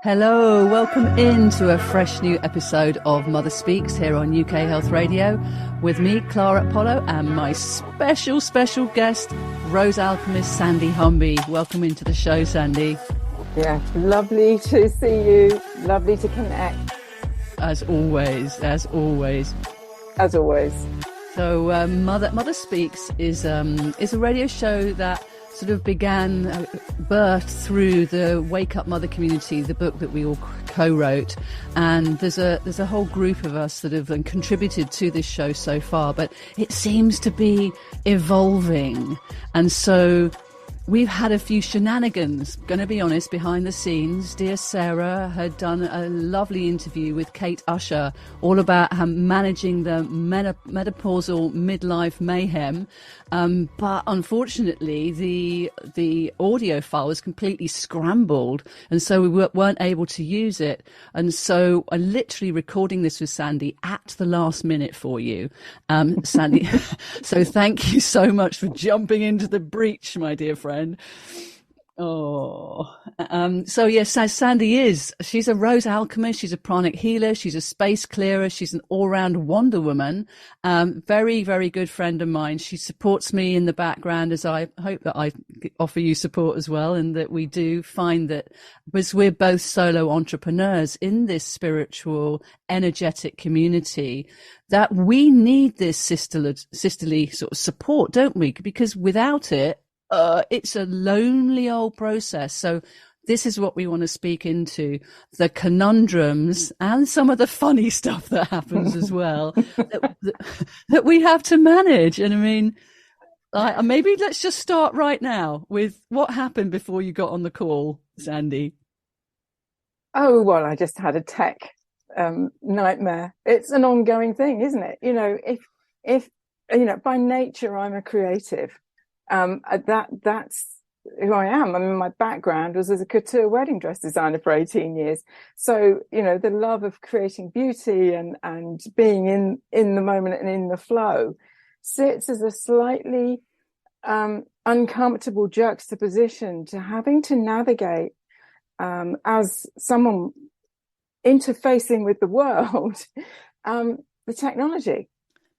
Hello, welcome into a fresh new episode of Mother Speaks here on UK Health Radio with me, Clara and my special guest, Rose Alchemist Sandy Humby. Welcome into the show, Sandy. Yeah, lovely to see you. Lovely to connect. As always. So Mother Speaks is a radio show that sort of began, birthed through the Wake Up Mother community, the book that we all co-wrote, and there's a whole group of us that have contributed to this show so far, but it seems to be evolving, and so we've had a few shenanigans, going to be honest, behind the scenes. Dear Sarah had done a lovely interview with Kate Usher all about managing the menopausal midlife mayhem. But unfortunately, the audio file was completely scrambled, and so we weren't able to use it. And so I'm literally recording this with Sandy at the last minute for you. Sandy, so thank you so much for jumping into the breach, my dear friend. So yes, as Sandy she's a rose alchemist, she's a pranic healer, she's a space clearer, she's an all-round Wonder Woman, very, very good friend of mine. She supports me in the background, as I hope that I offer you support as well, and that we do find that, because we're both solo entrepreneurs in this spiritual, energetic community, that we need this sisterly sort of support, don't we? Because without it, it's a lonely old process. So this is what we want to speak into, the conundrums and some of the funny stuff that happens as well that we have to manage. And I mean, maybe let's just start right now with what happened before you got on the call, Sandy. Oh, well, I just had a tech nightmare. It's an ongoing thing, isn't it? You know, if by nature I'm a creative. That's who I am. I mean, my background was as a couture wedding dress designer for 18 years. So, the love of creating beauty and being in the moment and in the flow sits as a slightly uncomfortable juxtaposition to having to navigate as someone interfacing with the world, the technology.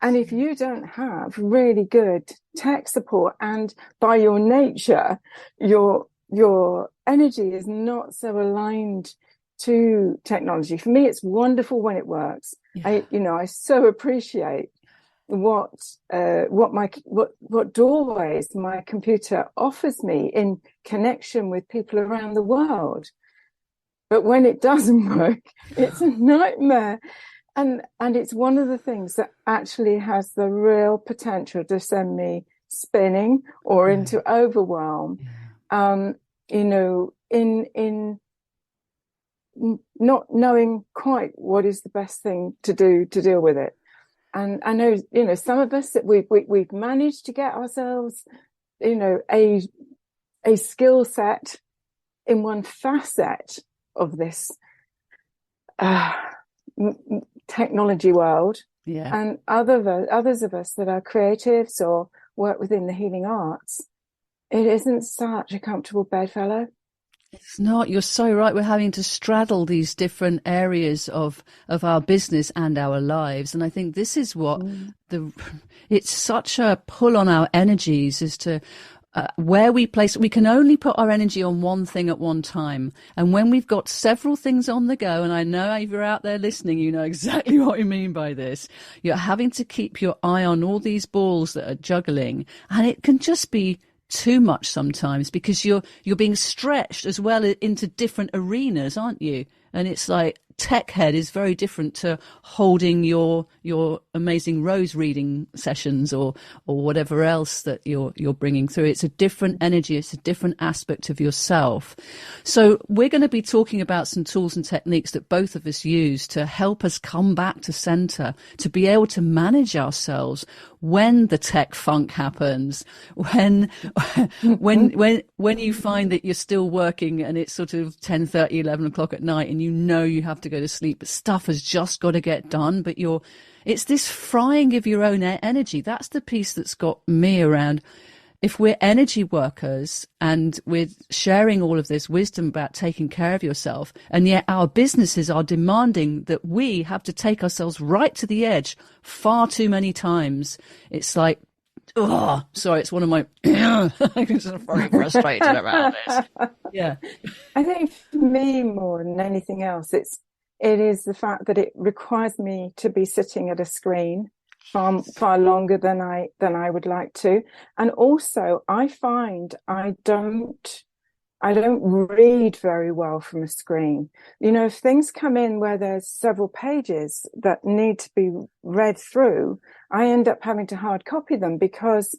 And if you don't have really good tech support, and by your nature, your energy is not so aligned to technology. For me, it's wonderful when it works. Yeah. I so appreciate what doorways my computer offers me in connection with people around the world. But when it doesn't work, it's a nightmare. And it's one of the things that actually has the real potential to send me spinning or into overwhelm. In not knowing quite what is the best thing to do to deal with it. And I know, some of us that we've managed to get ourselves, a skill set in one facet of this technology world, and others of us that are creatives or work within the healing arts, it isn't such a comfortable bedfellow. It's not. You're so right. We're having to straddle these different areas of our business and our lives, and I think this is what it's such a pull on our energies as to where we place. We can only put our energy on one thing at one time. And when we've got several things on the go, and I know if you're out there listening, you know exactly what I mean by this, you're having to keep your eye on all these balls that are juggling. And it can just be too much sometimes, because you're being stretched as well into different arenas, aren't you? And it's like, tech head is very different to holding your amazing rose reading sessions or whatever else that you're bringing through. It's a different energy. It's a different aspect of yourself. So we're going to be talking about some tools and techniques that both of us use to help us come back to center, to be able to manage ourselves when the tech funk happens, when you find that you're still working and it's sort of 10:30, 11 o'clock at night, and you have to go to sleep, but stuff has just got to get done. But it's this frying of your own energy. That's the piece that's got me around. if we're energy workers and we're sharing all of this wisdom about taking care of yourself, and yet our businesses are demanding that we have to take ourselves right to the edge far too many times, it's like, oh, sorry, it's one of my, I'm just very frustrated about this. Yeah. I think for me, more than anything else, it is the fact that it requires me to be sitting at a screen far longer than I would like to. And also I find I don't read very well from a screen. You know, if things come in where there's several pages that need to be read through, I end up having to hard copy them because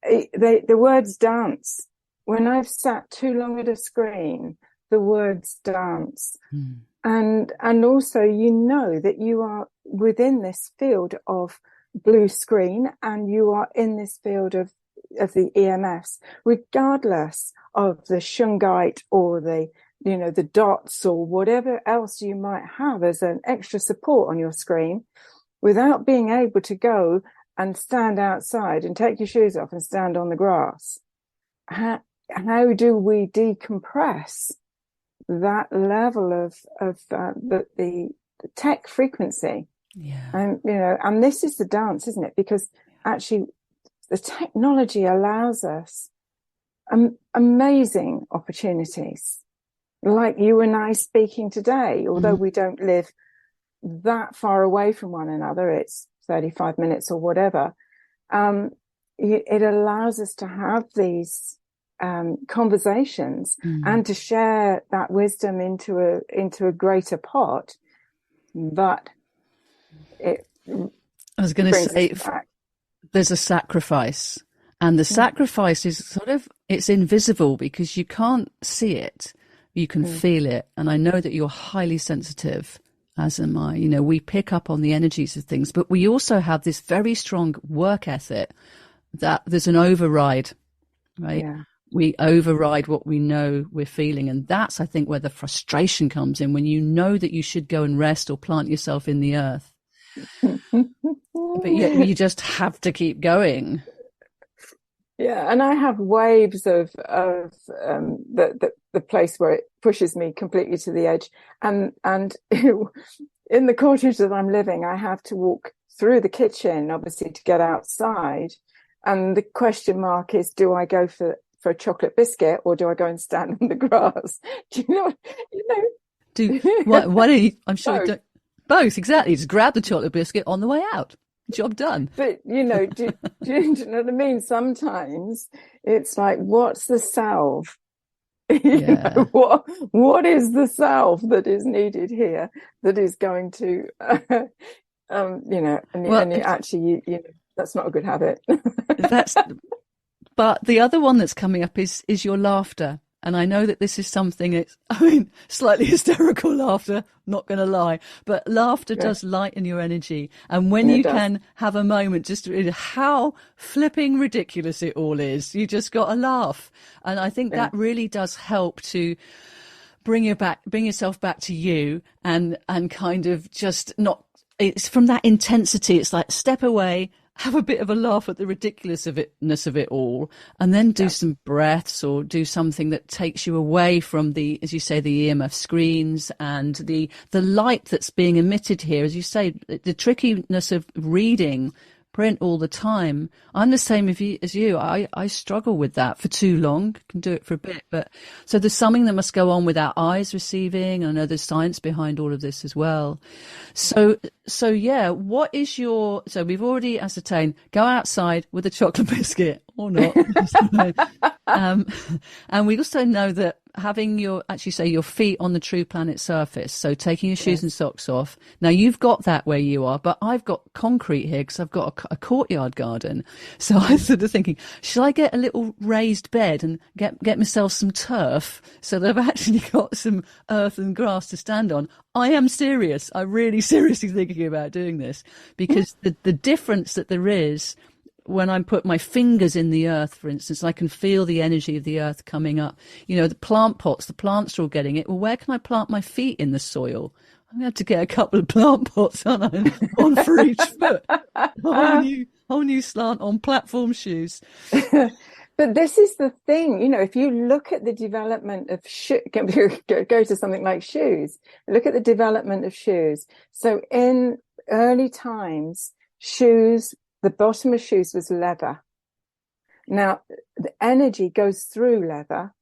the words dance. When I've sat too long at a screen, the words dance. And also, you know that you are within this field of blue screen and you are in this field of the EMFs, regardless of the shungite or the dots or whatever else you might have as an extra support on your screen, without being able to go and stand outside and take your shoes off and stand on the grass. How do we decompress that level of the tech frequency? Yeah. And this is the dance, isn't it? Because actually the technology allows us amazing opportunities, like you and I speaking today, although we don't live that far away from one another, it's 35 minutes or whatever. It allows us to have these conversations and to share that wisdom into a greater pot. But I was going to say, there's a sacrifice, and the sacrifice is it's invisible because you can't see it, you can feel it. And I know that you're highly sensitive, as am I. You know, we pick up on the energies of things, but we also have this very strong work ethic that there's an override, right? Yeah. We override what we know we're feeling. And that's, I think, where the frustration comes in, when you know that you should go and rest or plant yourself in the earth. But yet you just have to keep going. Yeah, and I have waves of the place where it pushes me completely to the edge. And in the cottage that I'm living, I have to walk through the kitchen, obviously, to get outside. And the question mark is, do I go for a chocolate biscuit or do I go and stand on the grass? Do you know? Why don't you? I'm sure you don't. Both, exactly. Just grab the chocolate biscuit on the way out. Job done. But, do you know what I mean? Sometimes it's like, what's the salve? What is the salve that is needed here that is going to, actually, that's not a good habit. But the other one that's coming up is your laughter. And I know that this is something, slightly hysterical laughter, not going to lie, but laughter does lighten your energy. And when you can have a moment just to read how flipping ridiculous it all is, you just got to laugh. And I think that really does help to bring yourself back to you and kind of just not, it's from that intensity. It's like step away, have a bit of a laugh at the ridiculousness of it all, and then do some breaths or do something that takes you away from as you say, the EMF screens and the light that's being emitted here. As you say, the trickiness of reading print all the time. I'm the same as you. I struggle with that for too long. Can do it for a bit, but so there's something that must go on with our eyes receiving. I know there's science behind all of this as well. So yeah, what is so we've already ascertained, go outside with a chocolate biscuit or not. And we also know that having your feet on the true planet surface, so taking your shoes and socks off. Now you've got that where you are, but I've got concrete here because I've got a courtyard garden. So I was sort of thinking, should I get a little raised bed and get myself some turf so that I've actually got some earth and grass to stand on? I am serious. I'm really seriously thinking about doing this because the difference that there is when I put my fingers in the earth, for instance, I can feel the energy of the earth coming up. The plant pots, the plants are all getting it. Well, where can I plant my feet in the soil? I'm going to have to get a couple of plant pots, aren't I? One for each foot. A whole new slant on platform shoes. But this is the thing, if you look at the development of go to something like shoes, look at the development of shoes. So in early times, shoes, the bottom of shoes was leather. Now, the energy goes through leather.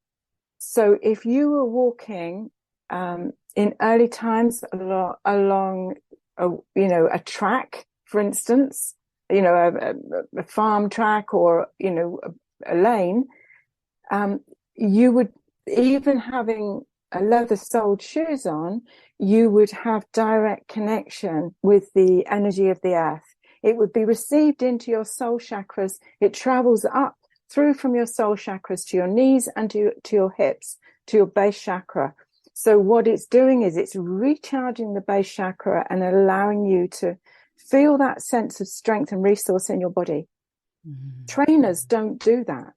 So if you were walking in early times along a track, for instance, a farm track or, a lane, you would, even having a leather-soled shoes on, you would have direct connection with the energy of the earth. It would be received into your soul chakras. It travels up through from your soul chakras to your knees and to your hips, to your base chakra. So what it's doing is it's recharging the base chakra and allowing you to feel that sense of strength and resource in your body. Trainers don't do that.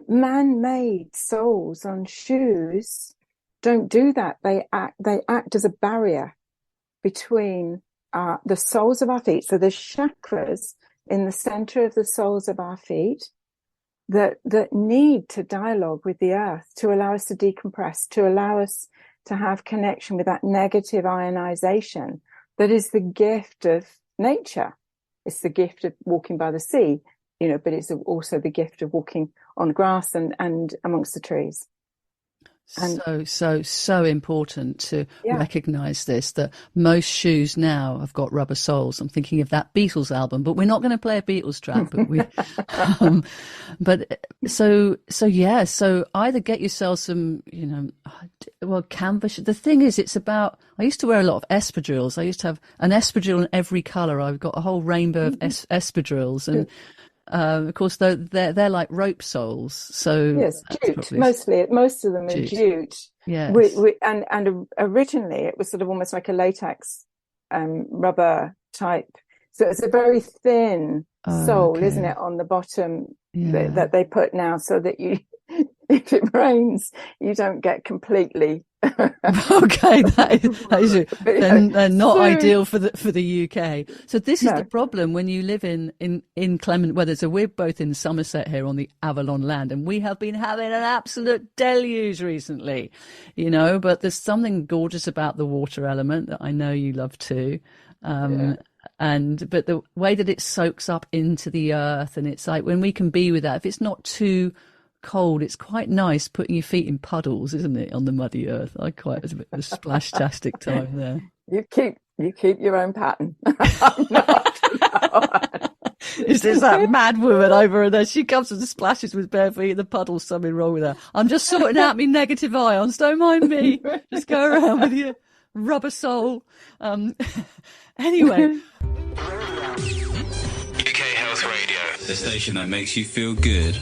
Man-made soles on shoes don't do that. They act as a barrier between the soles of our feet. So there's chakras in the center of the soles of our feet that need to dialogue with the earth to allow us to decompress, to allow us to have connection with that negative ionization that is the gift of nature. It's the gift of walking by the sea, but it's also the gift of walking on grass and amongst the trees. And so important to recognize this, that most shoes now have got rubber soles. I'm thinking of that Beatles album, but we're not going to play a Beatles track, but so either get yourself some, canvas. The thing is, it's about, I used to wear a lot of espadrilles. I used to have an espadrille in every color. I've got a whole rainbow of espadrilles, and of course, they're like rope soles. So yes, jute. Mostly, most of them are jute. Yes. And originally it was sort of almost like a latex rubber type. So it's a very thin sole, isn't it, on the bottom that they put now, so that you, if it rains, you don't get completely. Okay, they're not ideal for the UK. So this is the problem when you live in inclement weather. So we're both in Somerset here on the Avalon land, and we have been having an absolute deluge recently, but there's something gorgeous about the water element that I know you love too. But the way that it soaks up into the earth, and it's like when we can be with that, if it's not too cold, it's quite nice putting your feet in puddles, isn't it, on the muddy earth? It's a bit of a splash-tastic time there. You keep your own pattern. I'm not. Is this that mad woman over there? She comes and splashes with bare feet in the puddles. Something wrong with her. I'm just sorting out me negative ions. Don't mind me. Just go around with your rubber sole. Anyway. UK Health Radio, the station that makes you feel good.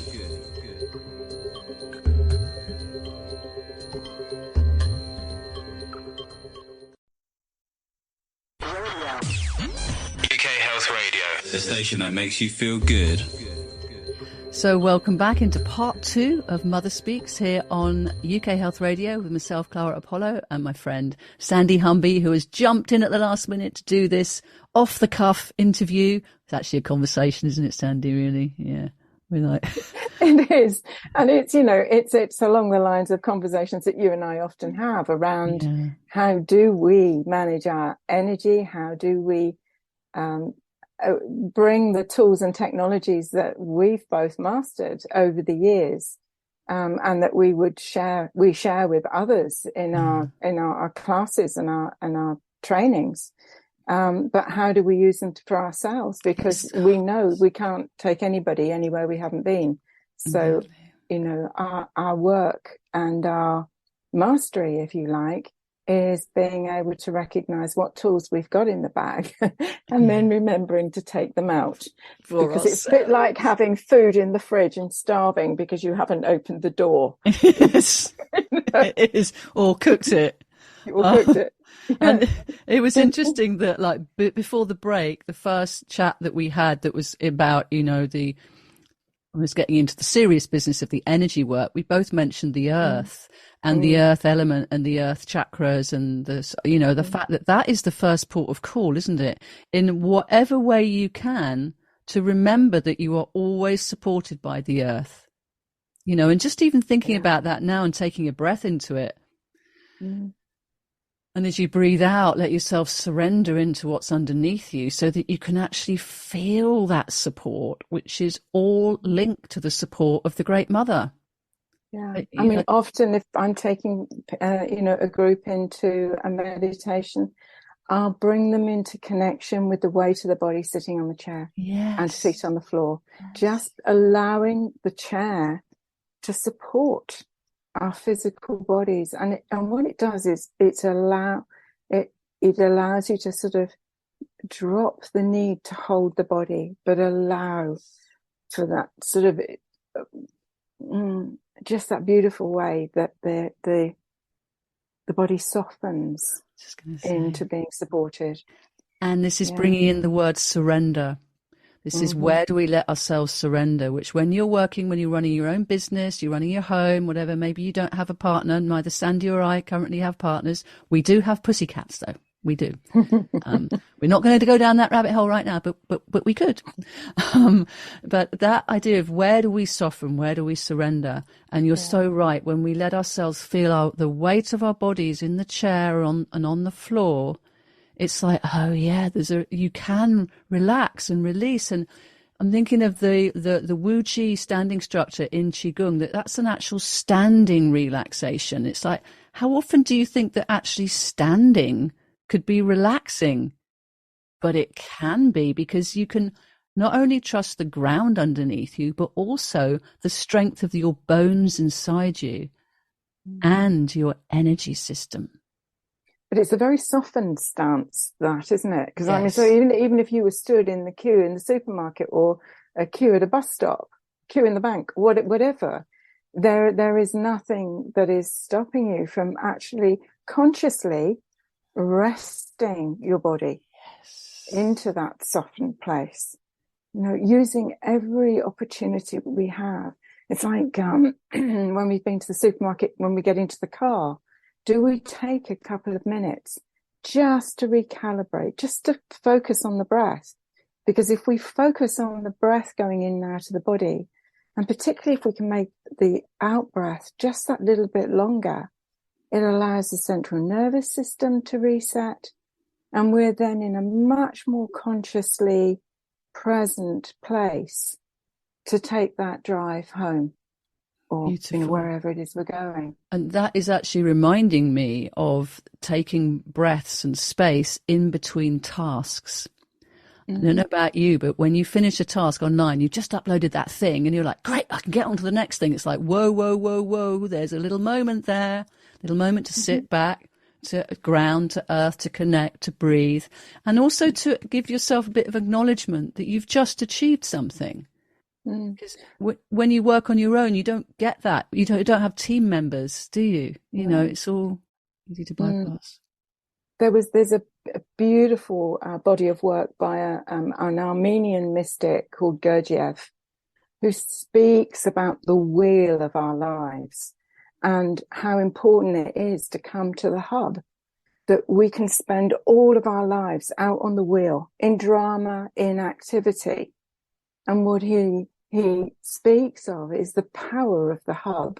The station that makes you feel good. So welcome back into part 2 of Mother Speaks here on UK Health Radio with myself, Clara Apollo, and my friend Sandy Humby, who has jumped in at the last minute to do this off-the-cuff interview. It's actually a conversation, isn't it, Sandy, really? Yeah. We're like... It is. And it's along the lines of conversations that you and I often have around how do we manage our energy? How do we... bring the tools and technologies that we've both mastered over the years, and that we share with others in our classes and our trainings. But how do we use them for ourselves? Because we know we can't take anybody anywhere we haven't been. So, our work and our mastery, if you like, is being able to recognize what tools we've got in the bag and then remembering to take them out. Because it's a bit like having food in the fridge and starving because you haven't opened the door. Yes, it is, or cooked it. Or cooked it. Yeah. And it was interesting that, like, before the break, the first chat that we had that was about, I was getting into the serious business of the energy work. We both mentioned the earth and the earth element and the earth chakras and the fact that is the first port of call, isn't it? In whatever way you can to remember that you are always supported by the earth. You know, and just even thinking about that now and taking a breath into it. And as you breathe out, let yourself surrender into what's underneath you so that you can actually feel that support, which is all linked to the support of the Great Mother. Yeah. I mean, often if I'm taking, a group into a meditation, I'll bring them into connection with the weight of the body sitting on the chair and feet on the floor, just allowing the chair to support our physical bodies. And what it does is it allows you to sort of drop the need to hold the body, but allow for that sort of just that beautiful way that the body softens into being supported. And this is bringing in the word surrender. This is where do we let ourselves surrender, which when you're working, when you're running your own business, you're running your home, whatever, maybe you don't have a partner. Neither Sandy or I currently have partners. We do have pussycats, though. We do. We're not going to go down that rabbit hole right now, but we could. But that idea of where do we soften, where do we surrender? And you're so right. When we let ourselves feel the weight of our bodies in the chair and on the floor, it's like, oh yeah, you can relax and release. And I'm thinking of the Wu Chi standing structure in Qigong, that's an actual standing relaxation. It's like, how often do you think that actually standing could be relaxing? But it can be, because you can not only trust the ground underneath you, but also the strength of your bones inside you and your energy system. But it's a very softened stance, that, isn't it? Because I mean, so even if you were stood in the queue in the supermarket, or a queue at a bus stop, queue in the bank, whatever, there is nothing that is stopping you from actually consciously resting your body into that softened place. You know, using every opportunity we have. It's like when we've been to the supermarket, when we get into the car, do we take a couple of minutes just to recalibrate, just to focus on the breath? Because if we focus on the breath going in and out of the body, and particularly if we can make the out breath just that little bit longer, it allows the central nervous system to reset. And we're then in a much more consciously present place to take that drive home, or wherever it is we're going. And that is actually reminding me of taking breaths and space in between tasks. I don't know about you, but when you finish a task online, you've just uploaded that thing and you're like, great, I can get on to the next thing. It's like, whoa, whoa, whoa, whoa. There's a little moment there, little moment to sit back, to ground, to earth, to connect, to breathe, and also to give yourself a bit of acknowledgement that you've just achieved something. Because when you work on your own, you don't get that. You don't have team members, do you? You know, it's all easy to bypass. There's a beautiful body of work by an Armenian mystic called Gurdjieff, who speaks about the wheel of our lives and how important it is to come to the hub, that we can spend all of our lives out on the wheel, in drama, in activity. And what he speaks of is the power of the hub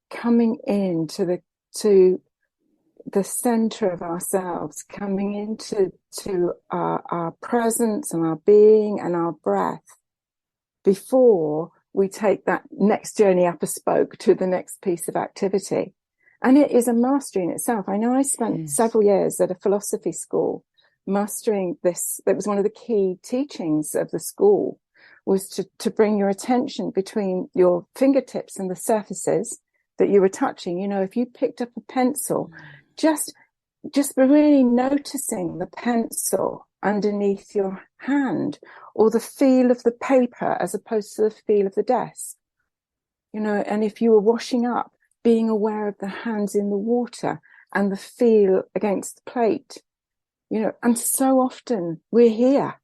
coming into the center of ourselves, coming into our presence and our being and our breath before we take that next journey up a spoke to the next piece of activity. And it is a mastery in itself. I know I spent several years at a philosophy school mastering this. That was one of the key teachings of the school, was to bring your attention between your fingertips and the surfaces that you were touching. You know, if you picked up a pencil, just really noticing the pencil underneath your hand, or the feel of the paper as opposed to the feel of the desk. You know, and if you were washing up, being aware of the hands in the water and the feel against the plate. You know, and so often we're here.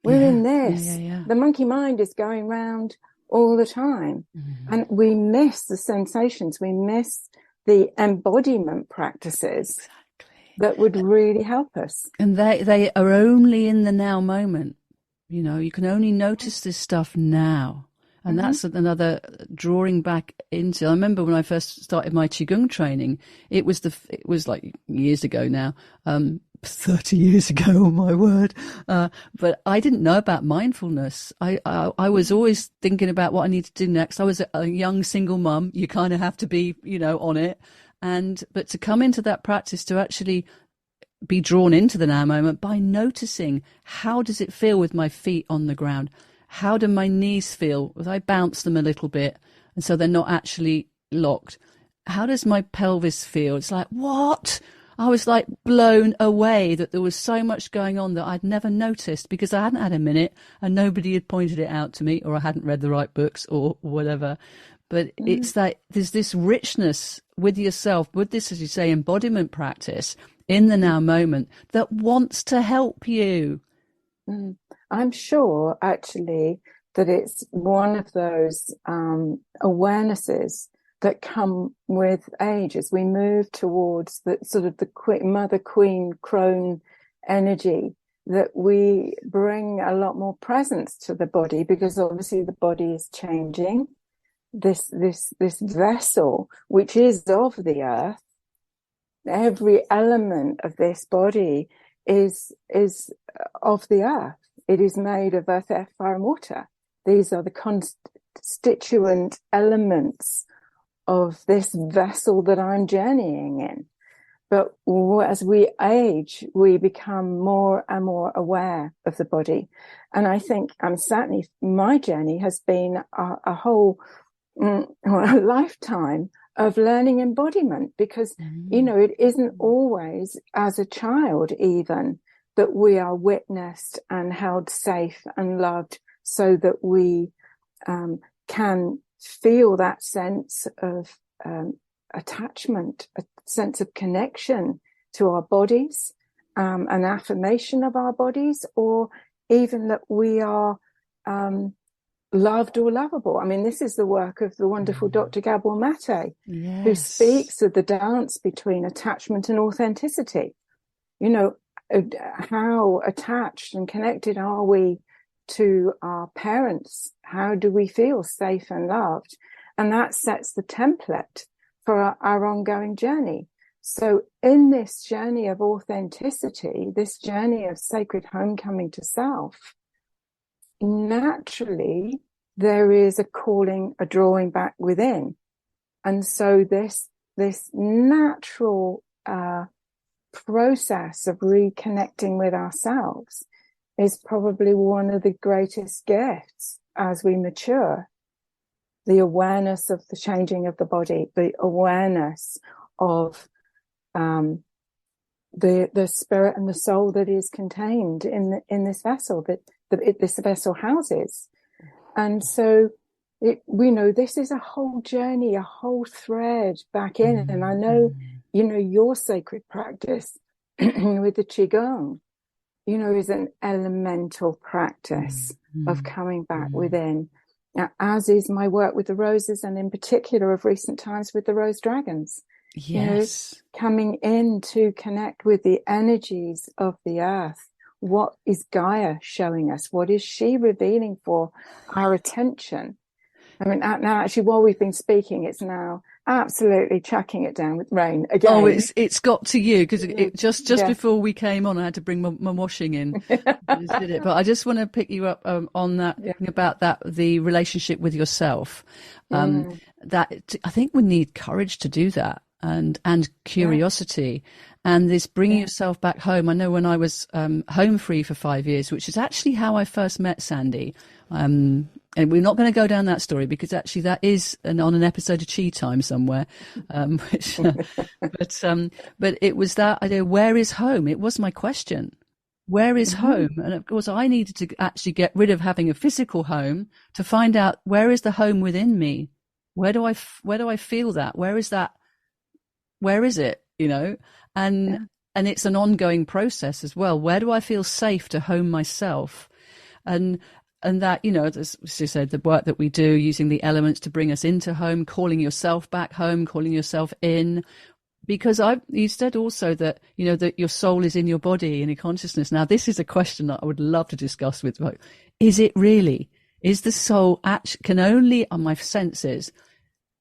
We're in this. The monkey mind is going round all the time. And we miss the sensations. We miss the embodiment practices that would really help us. And they are only in the now moment. You know, you can only notice this stuff now. And that's another drawing back into. I remember when I first started my Qigong training, it was like years ago now, 30 years ago, oh my word. But I didn't know about mindfulness. I was always thinking about what I need to do next. I was a young single mum. You kind of have to be, you know, on it. But to come into that practice, to actually be drawn into the now moment by noticing, how does it feel with my feet on the ground? How do my knees feel? As I bounce them a little bit, and so they're not actually locked. How does my pelvis feel? It's like, what? I was like blown away that there was so much going on that I'd never noticed, because I hadn't had a minute and nobody had pointed it out to me, or I hadn't read the right books or whatever. But it's that there's this richness with yourself, with this, as you say, embodiment practice in the now moment that wants to help you. I'm sure, actually, that it's one of those awarenesses that come with age as we move towards the sort of the Mother Queen Crone energy, that we bring a lot more presence to the body, because obviously the body is changing. This vessel, which is of the earth, every element of this body is of the earth. It is made of earth, air, fire, and water. These are the constituent elements of this vessel that I'm journeying in. But as we age, we become more and more aware of the body. And I think certainly my journey has been a whole a lifetime of learning embodiment, because, you know, it isn't always as a child even that we are witnessed and held safe and loved, so that we can feel that sense of attachment, a sense of connection to our bodies, an affirmation of our bodies, or even that we are loved or lovable. I mean, this is the work of the wonderful Dr. Gabor Mate, who speaks of the dance between attachment and authenticity. You know, how attached and connected are we to our parents? How do we feel safe and loved? And that sets the template for our ongoing journey. So in this journey of authenticity, this journey of sacred homecoming to self, naturally there is a calling, a drawing back within. And so this natural process of reconnecting with ourselves is probably one of the greatest gifts as we mature. The awareness of the changing of the body, the awareness of the spirit and the soul that is contained in this vessel that this vessel houses. And so we know this is a whole journey, a whole thread back in. And I know, you know, your sacred practice with the Qigong, you know, is an elemental practice of coming back within, as is my work with the roses, and in particular of recent times with the rose dragons. Yes. You know, coming in to connect with the energies of the earth. What is Gaia showing us? What is she revealing for our attention? I mean, now actually, while we've been speaking, it's now absolutely chucking it down with rain again. Oh, it's got to you, because just before we came on, I had to bring my washing in. I just did it. But I just want to pick you up on that, about that, the relationship with yourself. That I think we need courage to do that, and curiosity, and this bringing yourself back home. I know when I was home free for 5 years, which is actually how I first met Sandy. And we're not going to go down that story, because actually that is on an episode of Chi Time somewhere. But it was that idea, where is home? It was my question. Where is home? And of course I needed to actually get rid of having a physical home to find out, where is the home within me? Where do I feel that? Where is that? Where is it? You know, and it's an ongoing process as well. Where do I feel safe to home myself? And that, you know, as you said, the work that we do using the elements to bring us into home, calling yourself back home, calling yourself in, Because you said also that, that your soul is in your body and your consciousness. Now, this is a question that I would love to discuss with you. Is it really? Is the soul can only, on my senses,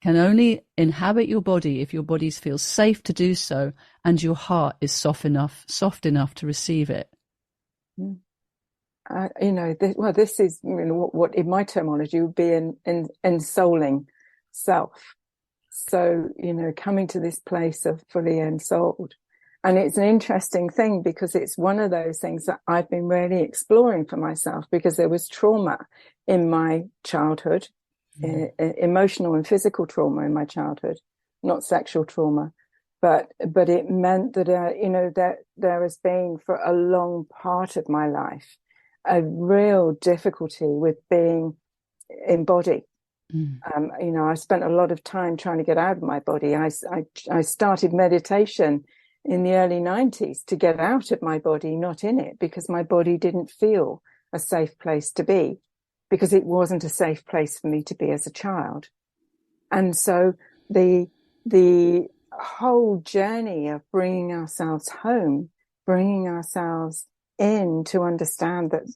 can only inhabit your body if your body feels safe to do so and your heart is soft enough to receive it? This is what in my terminology would be ensouling self. So, coming to this place of fully ensouled. And it's an interesting thing because it's one of those things that I've been really exploring for myself, because there was trauma in my childhood, emotional and physical trauma in my childhood, not sexual trauma. But it meant that, that there has been for a long part of my life, a real difficulty with being in body. I spent a lot of time trying to get out of my body. I started meditation in the early 90s to get out of my body, not in it, because my body didn't feel a safe place to be, because it wasn't a safe place for me to be as a child. And so the whole journey of bringing ourselves home, bringing ourselves in to understand that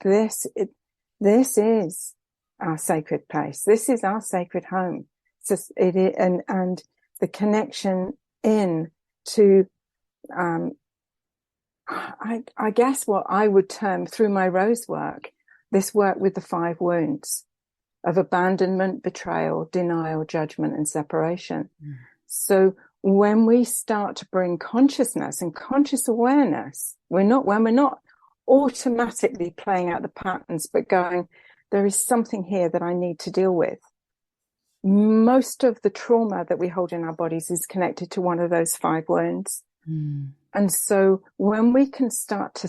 this is our sacred place. This is our sacred home. And the connection in to, I guess what I would term through my rose work, this work with the 5 wounds of abandonment, betrayal, denial, judgment, and separation. So when we start to bring consciousness and conscious awareness, when we're not automatically playing out the patterns, but going, there is something here that I need to deal with. Most of the trauma that we hold in our bodies is connected to one of those 5 wounds. And so when we can start to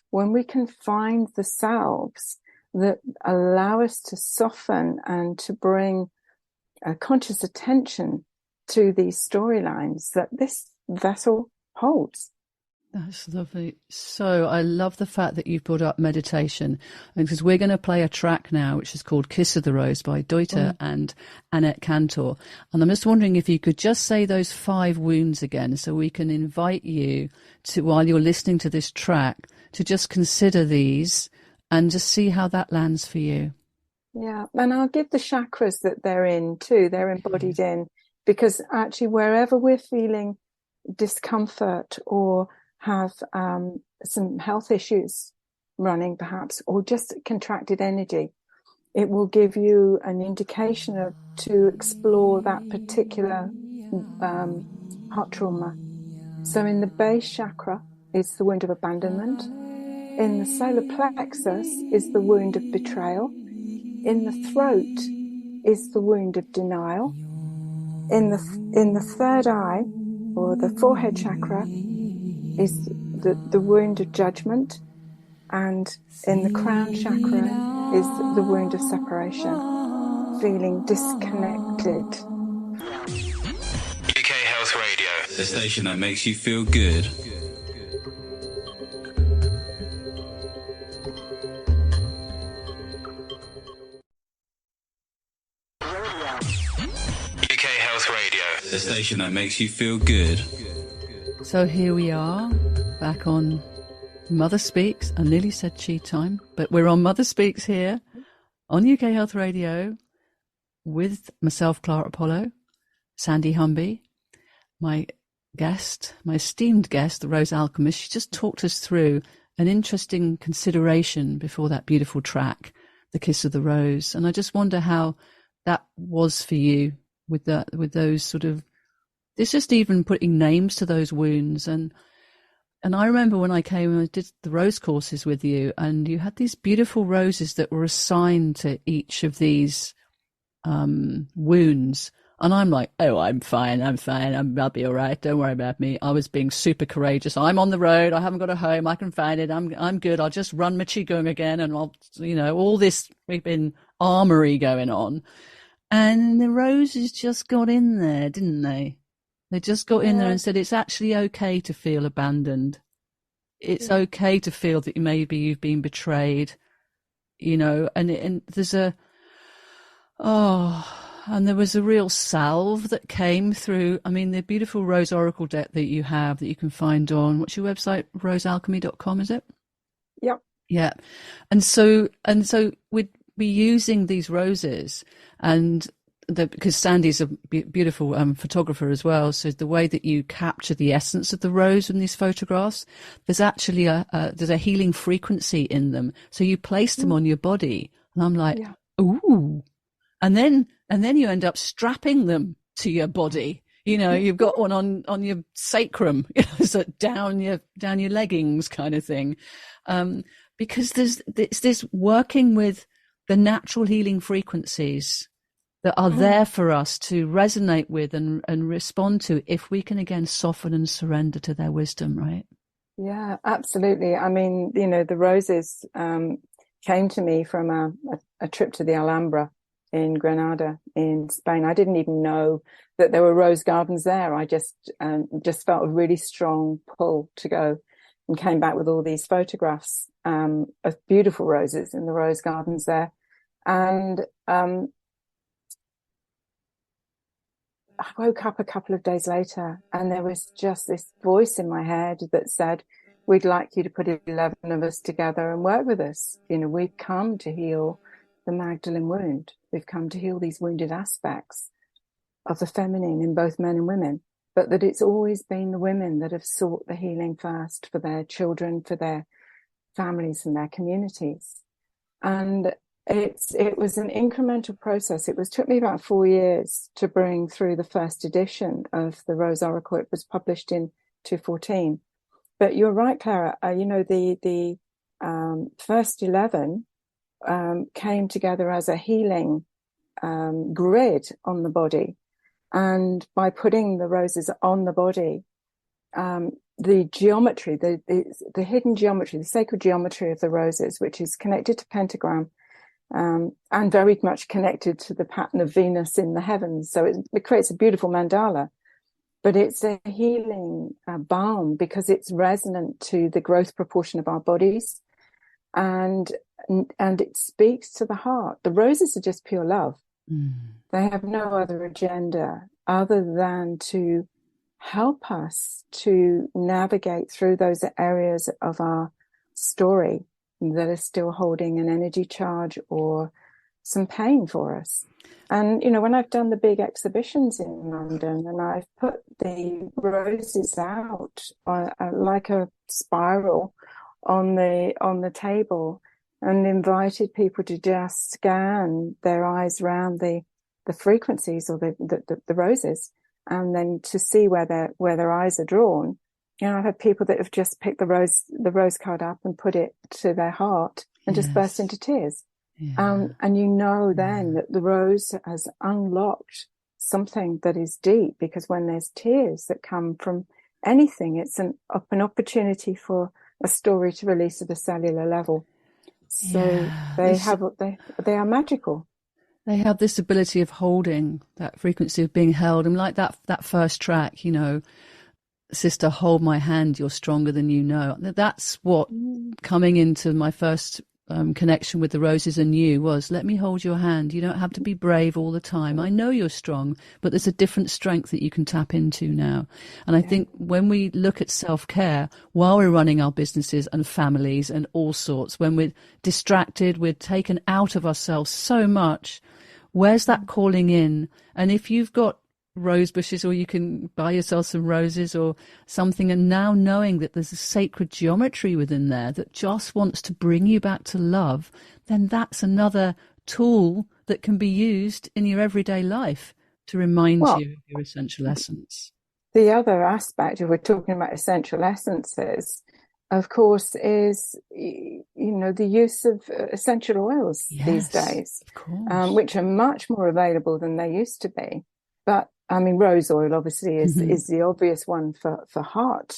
when we can find the selves that allow us to soften and to bring a conscious attention to these storylines that this vessel holds. That's lovely. So I love the fact that you've brought up meditation, because we're going to play a track now which is called Kiss of the Rose by Deuter and Annette Cantor. And I'm just wondering if you could just say those 5 wounds again, so we can invite you to, while you're listening to this track, to just consider these and just see how that lands for you. Yeah, and I'll give the chakras that they're in too. They're embodied in, because actually wherever we're feeling discomfort or have some health issues running perhaps, or just contracted energy, it will give you an indication to explore that particular heart trauma. So in the base chakra is the wound of abandonment. In the solar plexus is the wound of betrayal. In the throat is the wound of denial. In the third eye, or the forehead chakra, is the wound of judgment. And in the crown chakra is the wound of separation, feeling disconnected. UK Health Radio, the station that makes you feel good. UK Health Radio, the station that makes you feel good. So here we are, back on Mother Speaks. I nearly said Chi Time, but we're on Mother Speaks here on UK Health Radio with myself, Clara Apollo, Sandy Humby, my esteemed guest, the Rose Alchemist. She just talked us through an interesting consideration before that beautiful track, The Kiss of the Rose. And I just wonder how that was for you with those sort of, it's just even putting names to those wounds. And I remember when I came and I did the rose courses with you, and you had these beautiful roses that were assigned to each of these wounds. And I'm like, oh, I'm fine. I'll be all right. Don't worry about me. I was being super courageous. I'm on the road. I haven't got a home. I can find it. I'm good. I'll just run my Qigong again. And I'll, all this, we've been armory going on. And the roses just got in there, didn't they? They just got in there and said, it's actually okay to feel abandoned. It's okay to feel that maybe you've been betrayed, and there's And there was a real salve that came through. I mean, the beautiful Rose Oracle deck that you have that you can find on, what's your website? rosealchemy.com, is it? Yep. Yeah. And so we'd be using these roses, and because Sandy's a beautiful photographer as well. So the way that you capture the essence of the rose in these photographs, there's actually there's a healing frequency in them. So you place them on your body, and I'm like, Yeah. ooh. And then you end up strapping them to your body. You know, you've got one on your sacrum, so down your leggings kind of thing. Because there's this working with the natural healing frequencies that are there for us to resonate with and respond to, if we can again soften and surrender to their wisdom, right? Yeah, absolutely. I mean, the roses came to me from a trip to the Alhambra in Granada in Spain. I didn't even know that there were rose gardens there. I just felt a really strong pull to go, and came back with all these photographs of beautiful roses in the rose gardens there. And I woke up a couple of days later, and there was just this voice in my head that said, we'd like you to put 11 of us together and work with us. We've come to heal the Magdalene wound. We've come to heal these wounded aspects of the feminine in both men and women, but that it's always been the women that have sought the healing first for their children, for their families and their communities. And it was an incremental process. It took me about 4 years to bring through the first edition of the Rose Oracle. It was published in 2014. But you're right, Clara. The first 11 came together as a healing grid on the body, and by putting the roses on the body, the geometry, the hidden geometry, the sacred geometry of the roses, which is connected to pentagram. And very much connected to the pattern of Venus in the heavens. So it creates a beautiful mandala, but it's a healing balm because it's resonant to the growth proportion of our bodies, and it speaks to the heart. The roses are just pure love. They have no other agenda other than to help us to navigate through those areas of our story that are still holding an energy charge or some pain for us. And, when I've done the big exhibitions in London, and I've put the roses out like a spiral on the table, and invited people to just scan their eyes around the frequencies or the roses, and then to see where their eyes are drawn. I've had people that have just picked the rose card up and put it to their heart and just burst into tears. Yeah. And then that the rose has unlocked something that is deep, because when there's tears that come from anything, it's an opportunity for a story to release at a cellular level. So they are magical. They have this ability of holding that frequency of being held. And like that first track, Sister, hold my hand, you're stronger than you know. That's what coming into my first connection with the roses and you was, let me hold your hand. You don't have to be brave all the time. I know you're strong, but there's a different strength that you can tap into now. And I think when we look at self-care while we're running our businesses and families and all sorts, when we're distracted, we're taken out of ourselves so much, where's that calling in? And if you've got rose bushes, or you can buy yourself some roses or something, and now knowing that there's a sacred geometry within there that just wants to bring you back to love, then that's another tool that can be used in your everyday life to remind you of your essential essence. The other aspect, if we're talking about essential essences, of course, is the use of essential oils these days, of course. Which are much more available than they used to be. But I mean, rose oil obviously is the obvious one for heart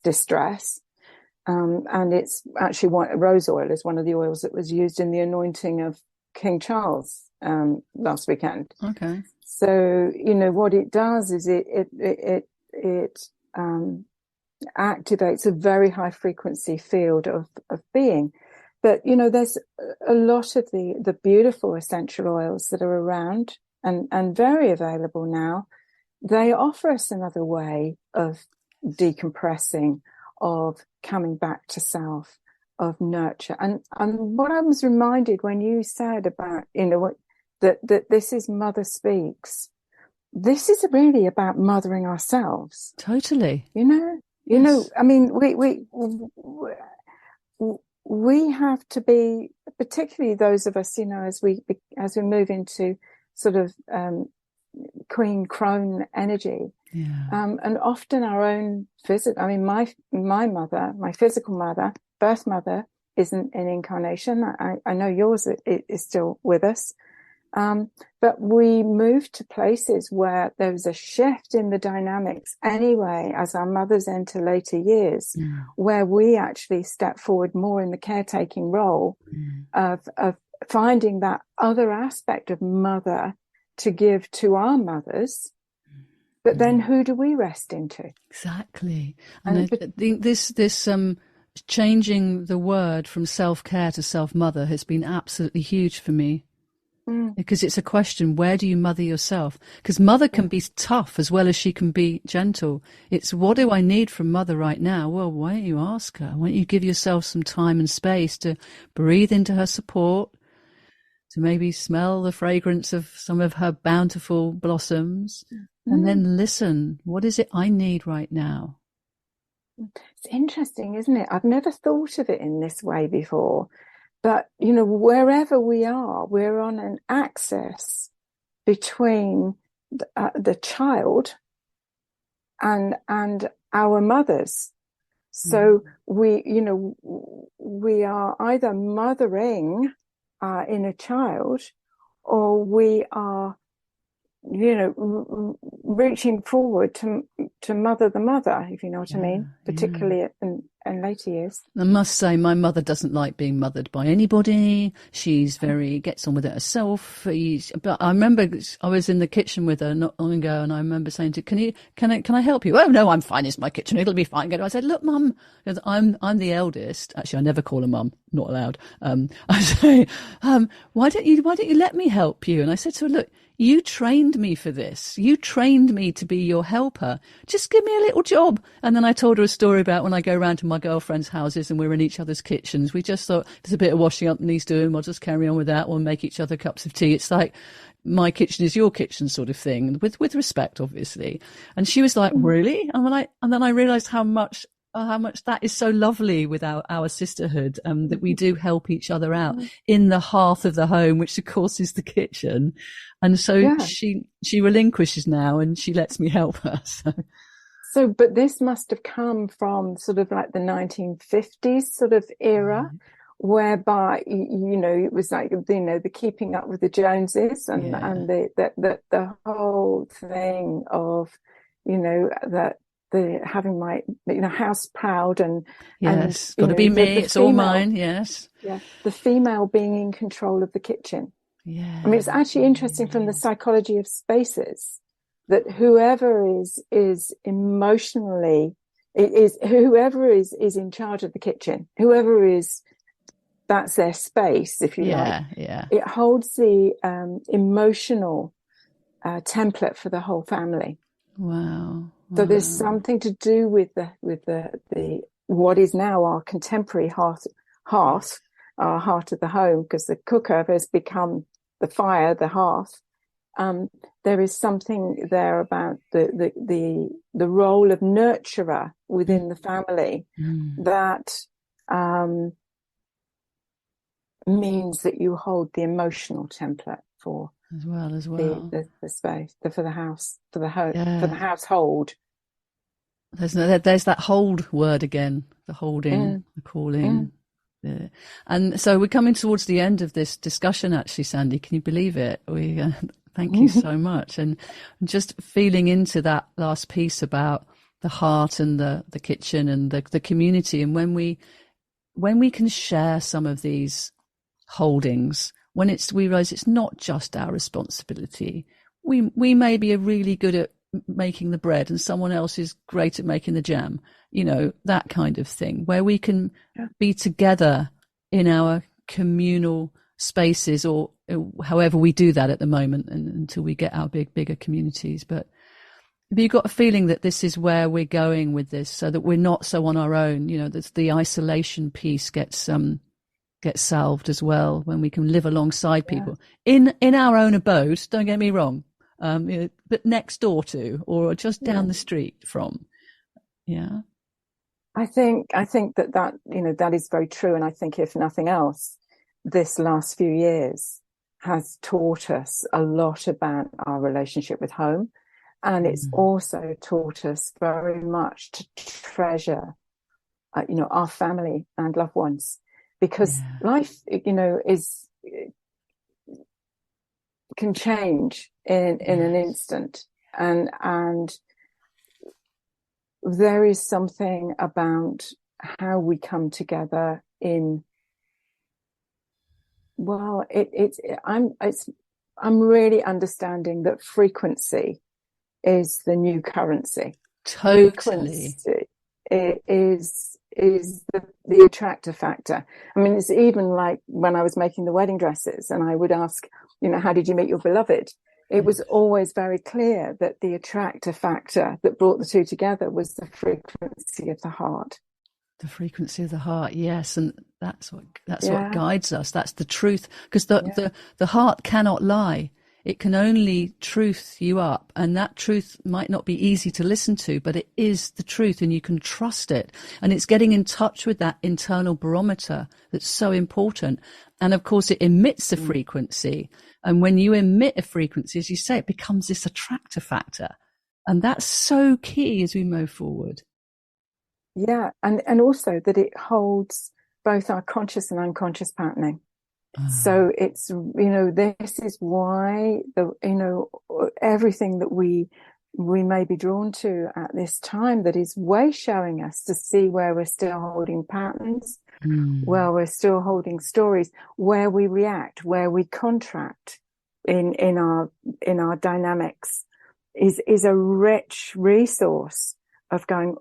distress, and it's actually rose oil is one of the oils that was used in the anointing of King Charles last weekend. Okay. So what it does is it activates a very high frequency field of being. but there's a lot of the beautiful essential oils that are around and very available now. They offer us another way of decompressing, of coming back to self, of nurture. And what I was reminded when you said about, that this is Mother Speaks. This is really about mothering ourselves. Totally. Yes. I mean, we have to be, particularly those of us, as we move into sort of Queen Crone energy, and often our own physical. I mean, my mother, my physical mother, birth mother, isn't an incarnation. I know yours is still with us. But we move to places where there's a shift in the dynamics anyway, as our mothers enter later years, where we actually step forward more in the caretaking role of finding that other aspect of mother to give to our mothers. But then who do we rest into? Exactly. And I think this changing the word from self-care to self-mother has been absolutely huge for me. Because it's a question, where do you mother yourself? Because mother can be tough as well as she can be gentle. It's, what do I need from mother right now? Well, why don't you ask her? Why don't you give yourself some time and space to breathe into her support, to maybe smell the fragrance of some of her bountiful blossoms, and then listen. What is it I need right now? It's interesting, isn't it? I've never thought of it in this way before. But, wherever we are, we're on an axis between the child and our mothers. So we are either mothering in a child, or we are, reaching forward to mother the mother, if you know what I mean, particularly in later years. I must say, my mother doesn't like being mothered by anybody. She's gets on with it herself. But I remember I was in the kitchen with her not long ago, and I remember saying to her, can I help you? Oh, no, I'm fine. It's my kitchen. It'll be fine. I said, look, Mum, I'm the eldest. Actually, I never call her Mum. Not allowed. I say, why don't you let me help you? And I said to her, look, you trained me for this. You trained me to be your helper. Just give me a little job. And then I told her a story about when I go around to my girlfriends' houses and we're in each other's kitchens. We just thought, there's a bit of washing up that needs doing. We'll just carry on with that. We'll make each other cups of tea. It's like my kitchen is your kitchen sort of thing, with respect, obviously. And she was like, really? And then I realized how much that is so lovely with our sisterhood, that we do help each other out in the hearth of the home, which of course is the kitchen. And so she relinquishes now and she lets me help her. So, but this must have come from sort of like the 1950s sort of era, whereby, it was like, the keeping up with the Joneses and the whole thing of, that, the having my house proud and got to be me, it's all mine. The female being in control of the kitchen. I mean, it's actually interesting from the psychology of spaces that whoever is emotionally whoever is in charge of the kitchen, that's their space, if you like. It holds the emotional template for the whole family. Wow. So there's something to do with the what is now our contemporary hearth, our heart of the home, because the cooker has become the fire, the hearth. There is something there about the role of nurturer within the family that means that you hold the emotional template for as well the space for the house, for the home, for the household. There's that hold word again, the holding, the calling. And so we're coming towards the end of this discussion, actually, Sandy. Can you believe it? Thank you so much. And just feeling into that last piece about the heart and the kitchen and the community. And when we can share some of these holdings, when we realize it's not just our responsibility. We maybe are really good at making the bread and someone else is great at making the jam, that kind of thing, where we can be together in our communal spaces, or however we do that at the moment, and until we get our bigger communities. But have you got a feeling that this is where we're going with this, so that we're not so on our own? You know, that the isolation piece gets solved as well, when we can live alongside people in our own abode. Don't get me wrong, but next door to, or just down the street from. Yeah, I think that you know, that is very true, and I think if nothing else, this last few years has taught us a lot about our relationship with home, and it's also taught us very much to treasure, you know, our family and loved ones, because life, you know, can change in an instant, and there is something about how we come together in. Well, I'm really understanding that frequency is the new currency. Totally. Frequency is the attractor factor. I mean, it's even like when I was making the wedding dresses, and I would ask, you know, how did you meet your beloved? It was always very clear that the attractor factor that brought the two together was the frequency of the heart. The frequency of the heart, yes, and that's what guides us. That's the truth, because the heart cannot lie. It can only truth you up, and that truth might not be easy to listen to, but it is the truth, and you can trust it. And it's getting in touch with that internal barometer that's so important. And of course, it emits a frequency, and when you emit a frequency, as you say, it becomes this attractor factor, and that's so key as we move forward. Yeah, and also that it holds both our conscious and unconscious patterning. So it's, you know, this is why everything that we may be drawn to at this time, that is way showing us to see where we're still holding patterns, where we're still holding stories, where we react, where we contract in our dynamics, is a rich resource of going,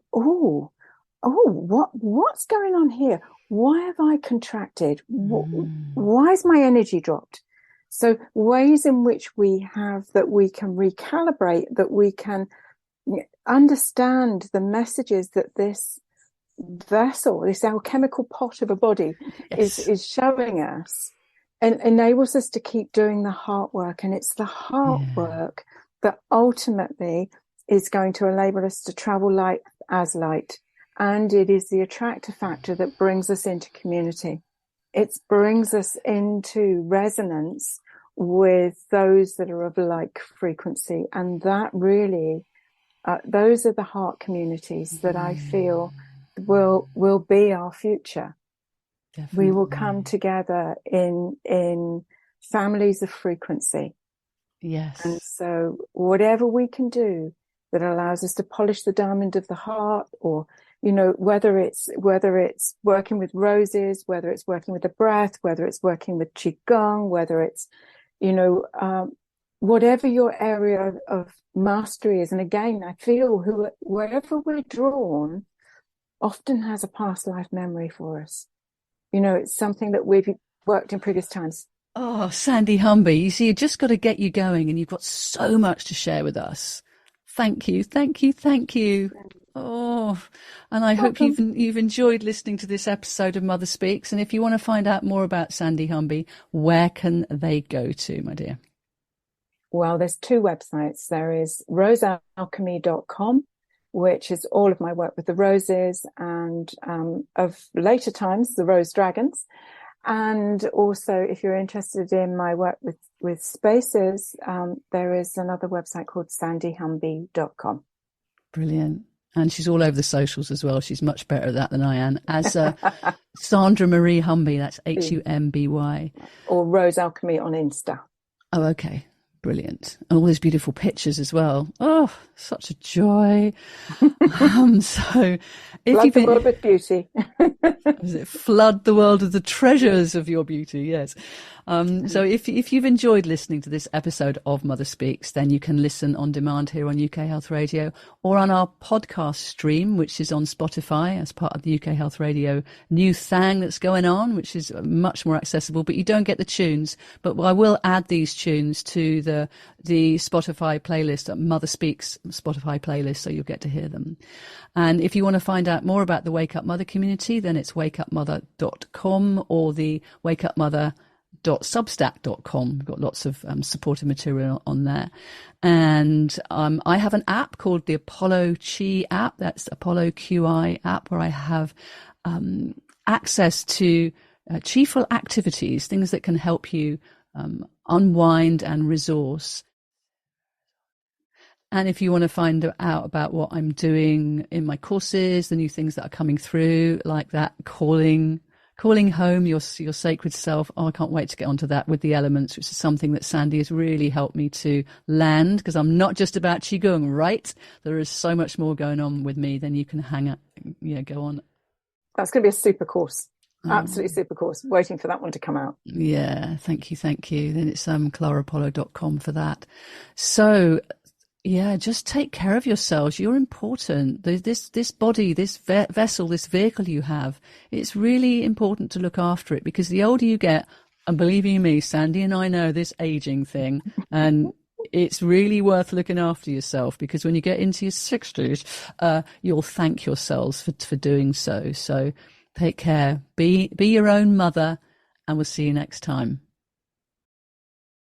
what's going on here? Why have I contracted? Why is my energy dropped? So ways in which we have that we can recalibrate, that we can understand the messages that this vessel, this alchemical pot of a body is showing us, and enables us to keep doing the heart work. And it's the heart work that ultimately is going to enable us to travel light as light. And it is the attractor factor that brings us into community. It brings us into resonance with those that are of like frequency. And that really, those are the heart communities that I feel will be our future. Definitely. We will come together in families of frequency. Yes. And so whatever we can do that allows us to polish the diamond of the heart, or, you know, whether it's working with roses, whether it's working with the breath, whether it's working with qigong, whether it's, you know, whatever your area of mastery is. And again, I feel wherever we're drawn often has a past life memory for us. You know, it's something that we've worked in previous times. Oh, Sandy Humby, you see, you just got to get you going, and you've got so much to share with us. Thank you, thank you, thank you. Oh, and I hope you've enjoyed listening to this episode of Mother Speaks. And if you want to find out more about Sandy Humby, where can they go to, my dear? Well, there's two websites. There is rosealchemy.com, which is all of my work with the roses, and of later times, the rose dragons. And also, if you're interested in my work with spaces, there is another website called sandyhumby.com. Brilliant. And she's all over the socials as well. She's much better at that than I am. As Sandra Marie Humby, that's Humby. Or Rose Alchemy on Insta. Oh, okay. Brilliant. And all those beautiful pictures as well. Oh, such a joy. So if Flood the world with beauty. Flood the world of the treasures of your beauty, yes. So if you've enjoyed listening to this episode of Mother Speaks, then you can listen on demand here on UK Health Radio or on our podcast stream, which is on Spotify as part of the UK Health Radio new thing that's going on, which is much more accessible, but you don't get the tunes. But I will add these tunes to the Spotify playlist, Mother Speaks Spotify playlist, so you'll get to hear them. And if you want to find out more about the Wake Up Mother community, then it's wakeupmother.com or the wakeupmother.substack.com. We've got lots of supportive material on there. And I have an app called the Apollo Chi app. That's Apollo QI app, where I have access to Chi-ful activities, things that can help you unwind and resource. And if you want to find out about what I'm doing in my courses, the new things that are coming through, like that calling home your sacred self. Oh, I can't wait to get onto that with the elements, which is something that Sandy has really helped me to land, because I'm not just about Qigong, right? There is so much more going on with me than you can go on. That's going to be a super course. Absolutely super course. Waiting for that one to come out. Yeah, thank you. Then it's clarapollo.com for that. So yeah, just take care of yourselves. You're important. This body, this vessel, this vehicle you have, it's really important to look after it, because the older you get, and believe you me, Sandy and I know this aging thing, and it's really worth looking after yourself, because when you get into your 60s, you'll thank yourselves for doing so. So take care. Be your own mother, and we'll see you next time.